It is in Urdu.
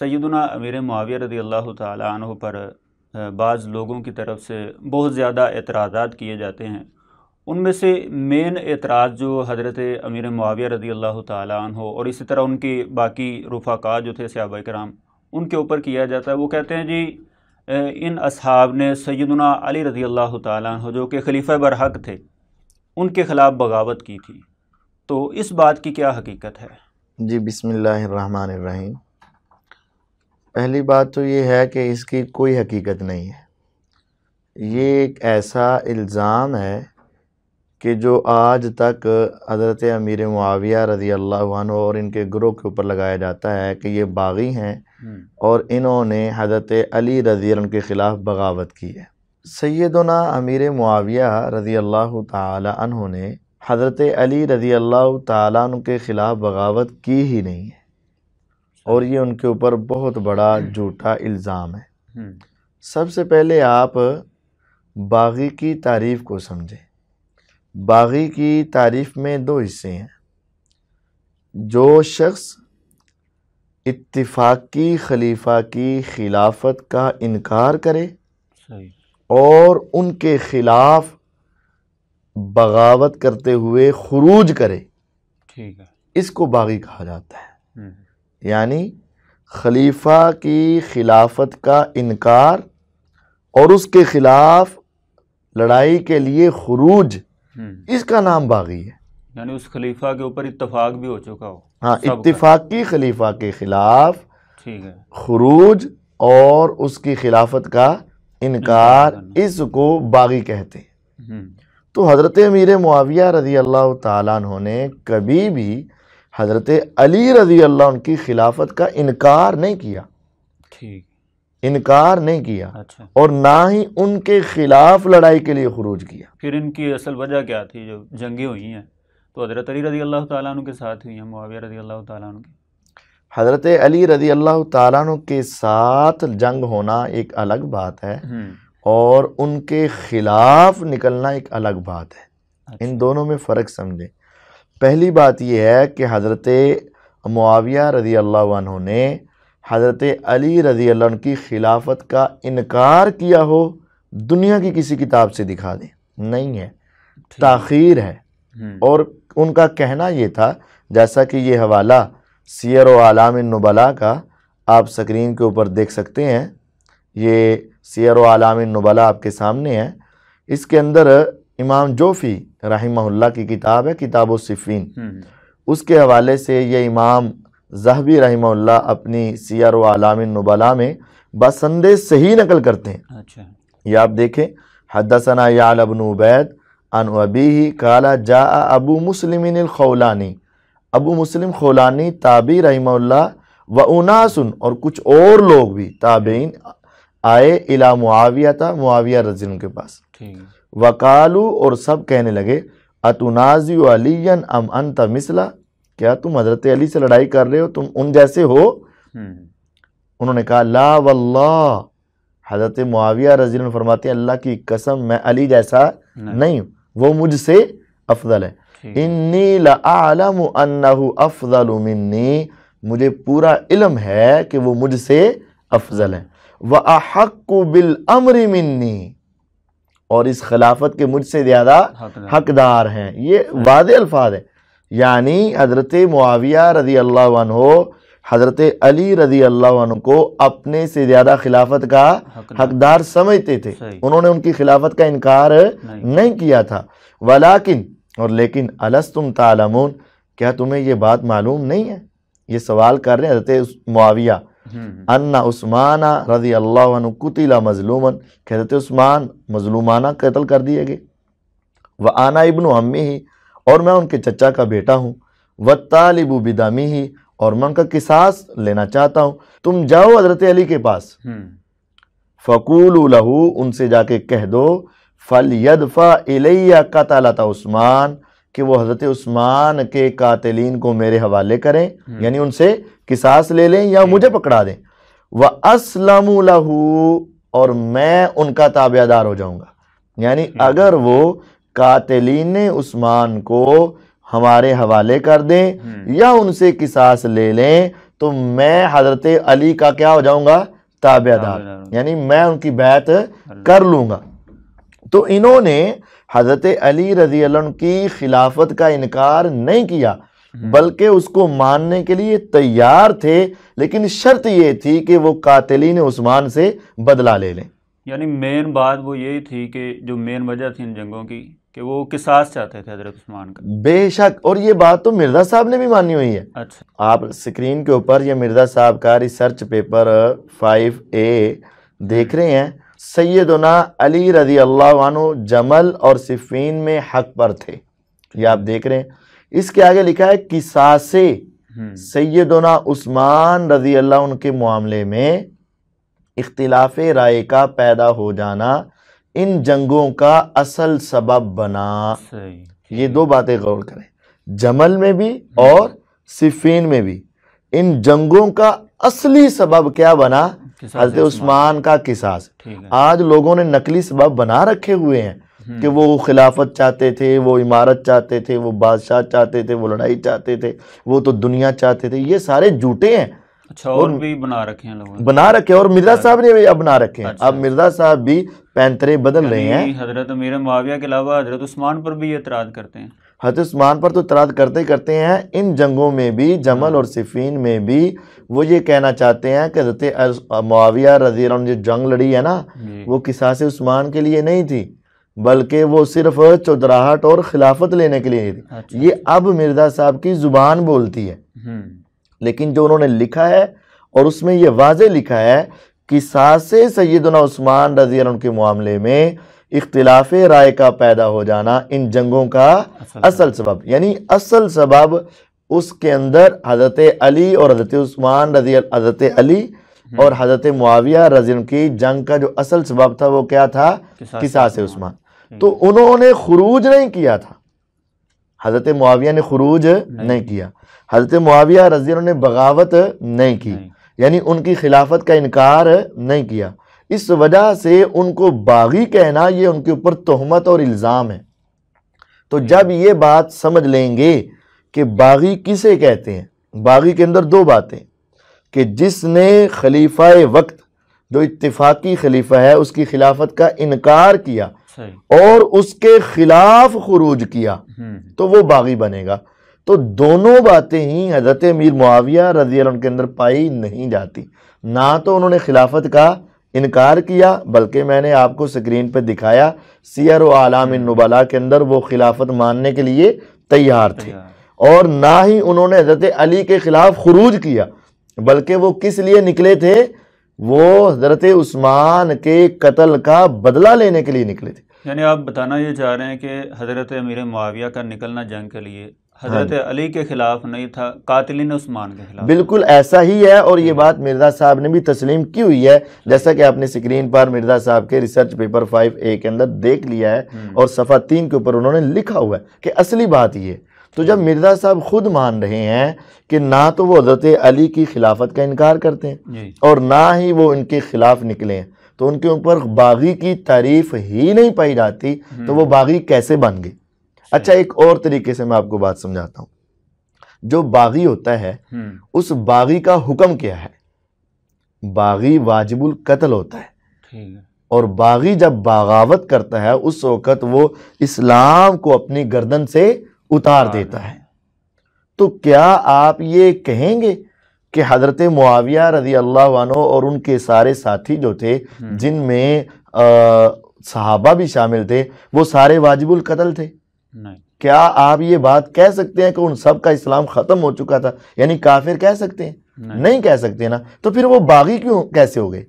سیدنا امیر معاویہ رضی اللہ تعالی عنہ پر بعض لوگوں کی طرف سے بہت زیادہ اعتراضات کیے جاتے ہیں. ان میں سے مین اعتراض جو حضرت امیر معاویہ رضی اللہ تعالی عنہ اور اسی طرح ان کی باقی رفقاء جو تھے صحابہ کرام ان کے اوپر کیا جاتا ہے، وہ کہتے ہیں جی ان اصحاب نے سیدنا علی رضی اللہ تعالیٰ عنہ جو کہ خلیفہ برحق تھے ان کے خلاف بغاوت کی تھی. تو اس بات کی کیا حقیقت ہے؟ جی بسم اللہ الرحمن الرحیم. پہلی بات تو یہ ہے کہ اس کی کوئی حقیقت نہیں ہے. یہ ایک ایسا الزام ہے کہ جو آج تک حضرت امیر معاویہ رضی اللہ عنہ اور ان کے گروہ کے اوپر لگایا جاتا ہے کہ یہ باغی ہیں اور انہوں نے حضرت علی رضی اللہ عنہ کے خلاف بغاوت کی ہے. سیدنا امیر معاویہ رضی اللہ تعالی عنہ نے حضرت علی رضی اللہ تعالی عنہ کے خلاف بغاوت کی ہی نہیں ہے، اور یہ ان کے اوپر بہت بڑا جھوٹا الزام ہے. سب سے پہلے آپ باغی کی تعریف کو سمجھیں. باغی کی تعریف میں دو حصے ہیں. جو شخص اتفاقی خلیفہ کی خلافت کا انکار کرے اور ان کے خلاف بغاوت کرتے ہوئے خروج کرے، اس کو باغی کہا جاتا ہے. یعنی خلیفہ کی خلافت کا انکار اور اس کے خلاف لڑائی کے لیے خروج، اس کا نام باغی ہے. یعنی اس خلیفہ کے اوپر اتفاق بھی ہو چکا ہو. ہاں، اتفاقی خلیفہ کے خلاف خروج اور اس کی خلافت کا انکار، اس کو باغی کہتے ہیں. تو حضرت امیر معاویہ رضی اللہ تعالیٰ عنہ نے کبھی بھی حضرت علی رضی اللہ عنہ کی خلافت کا انکار نہیں کیا. انکار نہیں کیا اور نہ ہی ان کے خلاف لڑائی کے لیے خروج کیا. پھر ان کی اصل وجہ کیا تھی؟ جو جنگیں ہوئی ہیں تو حضرت علی رضی اللہ تعالیٰ عنہ کے ساتھ ہوئی ہیں، معاویہ رضی اللہ تعالیٰ عنہ کی. حضرت علی رضی اللہ تعالیٰ عنہ کے ساتھ جنگ ہونا ایک الگ بات ہے اور ان کے خلاف نکلنا ایک الگ بات ہے. ان دونوں میں فرق سمجھیں. پہلی بات یہ ہے کہ حضرت معاویہ رضی اللہ عنہ نے حضرت علی رضی اللہ عنہ کی خلافت کا انکار کیا ہو، دنیا کی کسی کتاب سے دکھا دیں. نہیں ہے، تاخیر ہے. اور ان کا کہنا یہ تھا، جیسا کہ یہ حوالہ سیر و اعلام النبلاء کا آپ سکرین کے اوپر دیکھ سکتے ہیں. یہ سیر و اعلام النبلاء آپ کے سامنے ہے. اس کے اندر امام جوفی رحمہ اللہ کی کتاب ہے کتاب الصفین. اس کے حوالے سے یہ امام ذہبی رحمہ اللہ اپنی سیر و اعلام النبلاء میں بسند صحیح نقل کرتے ہیں. یہ آپ دیکھیں، حدثنا یعلا بن عبید عن ابیہ قال جاء ابو مسلم الخولانی. ابو مسلم خولانی تابعی رحمہ اللہ و اناس، اور کچھ اور لوگ بھی تابعین آئے الی معاویہ تھا، معاویہ رضی اللہ عنہ کے پاس. وقالو، اور سب کہنے لگے اتنازع علیا ام انت مثلا، کیا تم حضرت علی سے لڑائی کر رہے ہو، تم ان جیسے ہو؟ انہوں نے کہا لا واللہ، حضرت معاویہ رضی اللہ عنہ فرماتے ہیں اللہ کی قسم میں علی جیسا نہیں ہوں، وہ مجھ سے افضل ہے. انی لأعلم انہ افضل منی، مجھے پورا علم ہے کہ وہ مجھ سے افضل ہے. وَأَحَقُّ بِالْأَمْرِ مِنِّي، اور اس خلافت کے مجھ سے زیادہ حقدار ہیں. یہ واضح الفاظ ہیں. یعنی حضرت معاویہ رضی اللہ عنہ حضرت علی رضی اللہ عنہ کو اپنے سے زیادہ خلافت کا حقدار سمجھتے تھے. انہوں نے ان کی خلافت کا انکار نہیں کیا تھا. ولیکن، اور لیکن، الستم تعلمون، کیا تمہیں یہ بات معلوم نہیں ہے؟ یہ سوال کر رہے ہیں حضرت معاویہ. ان عثمان رضی اللہ عنہ قتل مظلوما، کہ حضرت عثمان مظلومانہ قتل کر دیے گئے. وانا ابن عمہ، اور میں ان کے چچا کا بیٹا ہوں. والطالب بدمہ، اور میں ان کا قصاص لینا چاہتا ہوں. تم جاؤ حضرت علی کے پاس. فقولوا لہ، ان سے جا کے کہہ دو، فلیدفع الی قتلۃ عثمان، کہ وہ حضرت عثمان کے قاتلین کو میرے حوالے کریں، یعنی ان سے قصاص لے لیں یا مجھے پکڑا دیں. وَأَسْلَمُ لَهُ، اور میں ان کا تابع دار ہو جاؤں گا. یعنی اگر وہ قاتلین عثمان کو ہمارے حوالے کر دیں یا ان سے قصاص لے لیں تو میں حضرت علی کا کیا ہو جاؤں گا؟ تابع دار، یعنی میں ان کی بیعت کر لوں گا۔ تو انہوں نے حضرت علی رضی اللہ عنہ کی خلافت کا انکار نہیں کیا، بلکہ اس کو ماننے کے لیے تیار تھے، لیکن شرط یہ تھی کہ وہ قاتلین عثمان سے بدلہ لے لیں۔ یعنی مین بات وہ یہی تھی کہ جو مین وجہ تھی ان جنگوں کی کہ وہ قصاص چاہتے تھے حضرت عثمان کا۔ بے شک، اور یہ بات تو مرزا صاحب نے بھی مانی ہوئی ہے۔ اچھا، آپ سکرین کے اوپر یہ مرزا صاحب کا ریسرچ پیپر 5A دیکھ رہے ہیں۔ سیدنا علی رضی اللہ عنہ جمل اور صفین میں حق پر تھے، یہ آپ دیکھ رہے ہیں۔ اس کے آگے لکھا ہے قصاص سیدنا عثمان رضی اللہ عنہ کے معاملے میں اختلاف رائے کا پیدا ہو جانا ان جنگوں کا اصل سبب بنا۔ یہ دو باتیں غور کریں، جمل میں بھی اور صفین میں بھی ان جنگوں کا اصلی سبب کیا بنا؟ حضرت عثمان کا قصاص۔ آج لوگوں نے نقلی سبب بنا رکھے ہوئے ہیں کہ وہ خلافت چاہتے تھے، وہ عمارت چاہتے تھے، وہ بادشاہ چاہتے تھے، وہ لڑائی چاہتے تھے، وہ تو دنیا چاہتے تھے۔ یہ سارے جھوٹے ہیں۔ اچھا، اور بھی بنا رکھے ہیں لوگوں نے، بنا رکھے، اور مرزا صاحب نے بھی اب بنا رکھے ہیں۔ اب مرزا صاحب بھی پینترے بدل رہے ہیں۔ حضرت امیر معاویہ کے علاوہ حضرت عثمان پر بھی اعتراض کرتے ہیں۔ حضرت عثمان پر تو اعتراض کرتے ہیں، ان جنگوں میں بھی، جمل اور صفین میں بھی وہ یہ کہنا چاہتے ہیں کہ حضرت معاویہ رضی اللہ عنہ جو جنگ لڑی ہے نا، وہ قصاص عثمان کے لیے نہیں تھی، بلکہ وہ صرف چودراہٹ اور خلافت لینے کے لیے تھی۔ یہ اب مرزا صاحب کی زبان بولتی ہے، لیکن جو انہوں نے لکھا ہے اور اس میں یہ واضح لکھا ہے قصاص سیدنا عثمان رضی اللہ عنہ کے معاملے میں اختلاف رائے کا پیدا ہو جانا ان جنگوں کا اصل سبب، یعنی اصل سبب اس کے اندر حضرت علی اور حضرت عثمان حضرت علی اور حضرت معاویہ رضی اللہ عنہ کی جنگ کا جو اصل سبب تھا وہ کیا تھا؟ قصاص عثمان۔ تو انہوں نے خروج نہیں کیا تھا، حضرت معاویہ نے خروج نہیں کیا، حضرت معاویہ رضی اللہ عنہ نے بغاوت نہیں کی، یعنی ان کی خلافت کا انکار نہیں کیا۔ اس وجہ سے ان کو باغی کہنا یہ ان کے اوپر تہمت اور الزام ہے۔ تو جب یہ بات سمجھ لیں گے کہ باغی کسے کہتے ہیں، باغی کے اندر دو باتیں، کہ جس نے خلیفہ وقت جو اتفاقی خلیفہ ہے اس کی خلافت کا انکار کیا اور اس کے خلاف خروج کیا تو وہ باغی بنے گا۔ تو دونوں باتیں ہی حضرت امیر معاویہ رضی اللہ عنہ کے اندر پائی نہیں جاتی۔ نہ تو انہوں نے خلافت کا انکار کیا، بلکہ میں نے آپ کو سکرین پہ دکھایا سیر و اعلام النبلاء کے اندر وہ خلافت ماننے کے لیے تیار تھے، اور نہ ہی انہوں نے حضرت علی کے خلاف خروج کیا، بلکہ وہ کس لیے نکلے تھے؟ وہ حضرت عثمان کے قتل کا بدلہ لینے کے لیے نکلے تھے۔ یعنی آپ بتانا یہ چاہ رہے ہیں کہ حضرت امیر معاویہ کا نکلنا جنگ کے لیے حضرت علی کے خلاف نہیں تھا، قاتلین عثمان کے خلاف۔ بالکل ایسا ہی ہے، اور یہ بات مرزا صاحب نے بھی تسلیم کی ہوئی ہے، جیسا کہ آپ نے سکرین پر مرزا صاحب کے ریسرچ پیپر 5A کے اندر دیکھ لیا ہے، اور صفحہ 3 کے اوپر انہوں نے لکھا ہوا ہے کہ اصلی بات یہ ہے۔ تو جب مرزا صاحب خود مان رہے ہیں کہ نہ تو وہ حضرت علی کی خلافت کا انکار کرتے ہیں اور نہ ہی وہ ان کے خلاف نکلے ہیں، تو ان کے اوپر باغی کی تعریف ہی نہیں پائی جاتی، تو وہ باغی کیسے بن گئے؟ اچھا، ایک اور طریقے سے میں آپ کو بات سمجھاتا ہوں۔ جو باغی ہوتا ہے اس باغی کا حکم کیا ہے؟ باغی واجب القتل ہوتا ہے، اور باغی جب بغاوت کرتا ہے اس وقت وہ اسلام کو اپنی گردن سے اتار دیتا ہے۔ تو کیا آپ یہ کہیں گے کہ حضرت معاویہ رضی اللہ عنہ اور ان کے سارے ساتھی جو تھے، جن میں صحابہ بھی شامل تھے، وہ سارے واجب القتل تھے؟ نہیں۔ کیا آپ یہ بات کہہ سکتے ہیں کہ ان سب کا اسلام ختم ہو چکا تھا، یعنی کافر کہہ سکتے ہیں؟ نہیں کہہ سکتے نا۔ تو پھر وہ باغی کیوں کیسے ہو گئے؟